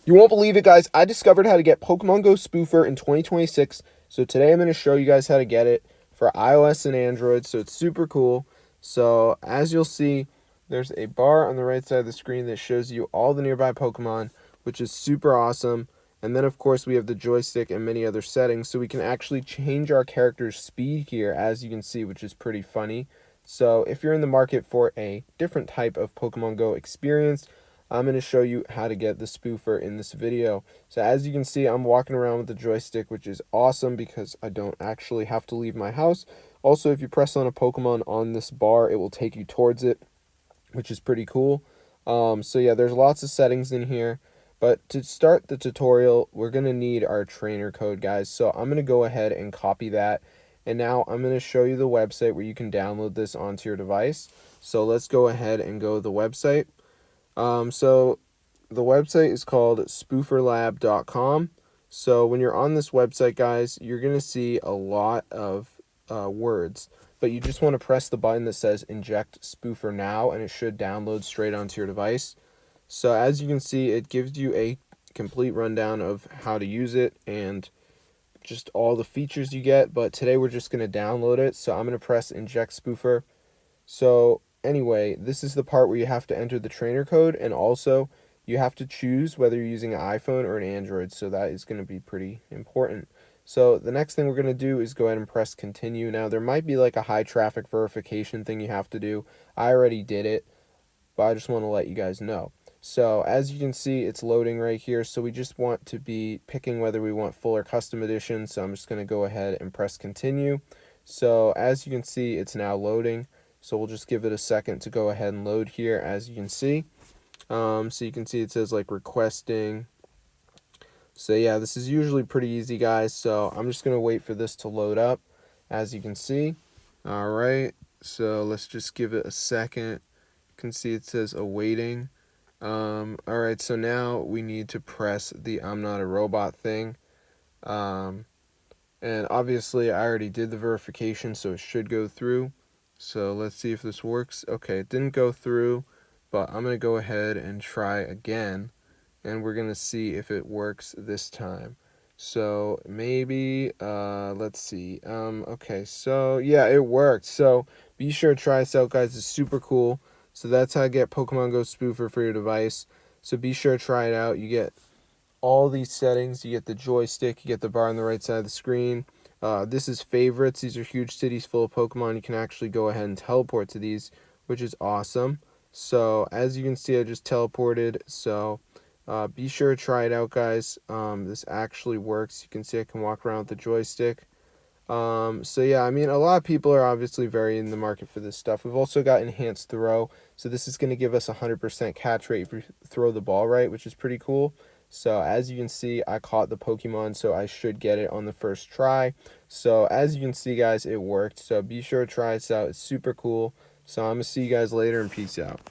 You won't believe it, guys. I discovered how to get Pokemon Go Spoofer in 2026. So today I'm going to show you guys how to get it for iOS and Android. So it's super cool. So as you'll see, there's a bar on the right side of the screen that shows you all the nearby Pokemon, which is super awesome. And then, of course, we have the joystick and many other settings. So we can actually change our character's speed here, as you can see, which is pretty funny. So if you're in the market for a different type of Pokemon Go experience, I'm going to show you how to get the spoofer in this video. So as you can see, I'm walking around with the joystick, which is awesome because I don't actually have to leave my house. Also, if you press on a Pokemon on this bar, it will take you towards it, which is pretty cool. So yeah, there's lots of settings in here. But to start the tutorial, we're going to need our trainer code, guys. So I'm going to go ahead and copy that. And now I'm going to show you the website where you can download this onto your device. So let's go ahead and go to the website. So the website is called spooferlab.com. So when you're on this website, guys, you're going to see a lot of words, but you just want to press the button that says inject spoofer now, and it should download straight onto your device. So as you can see, it gives you a complete rundown of how to use it and just all the features you get, but today we're just going to download it. So I'm going to press inject spoofer. So anyway, this is the part where you have to enter the trainer code, and also you have to choose whether you're using an iPhone or an Android, so that is going to be pretty important. So the next thing we're going to do is go ahead and press continue. Now there might be like a high traffic verification thing you have to do. I already did it, but I just want to let you guys know. So as you can see, it's loading right here. So we just want to be picking whether we want full or custom edition. So I'm just going to go ahead and press continue. So as you can see, it's now loading. So we'll just give it a second to go ahead and load here, as you can see. So you can see it says like requesting. So yeah, this is usually pretty easy, guys. So I'm just going to wait for this to load up, as you can see. All right, so let's just give it a second. You can see it says awaiting. All right, so now we need to press the I'm not a robot thing. And obviously I already did the verification, so it should go through. So let's see if this works. Okay, it didn't go through, but I'm going to go ahead and try again, and we're going to see if it works this time. So maybe, let's see. Okay, so yeah, it worked. So be sure to try this out, guys. It's super cool. So that's how to get Pokemon Go Spoofer for your device. So be sure to try it out. You get all these settings. You get the joystick, you get the bar on the right side of the screen. This is favorites. These are huge cities full of Pokemon. You can actually go ahead and teleport to these, which is awesome. So as you can see, I just teleported. So be sure to try it out, guys. This actually works. You can see I can walk around with the joystick. So yeah, I mean, a lot of people are obviously very in the market for this stuff. We've also got enhanced throw. So this is going to give us 100% catch rate if you throw the ball right, which is pretty cool. So as you can see, I caught the Pokemon, so I should get it on the first try. So as you can see, guys, it worked. So be sure to try this out. It's super cool. So I'm going to see you guys later, and peace out.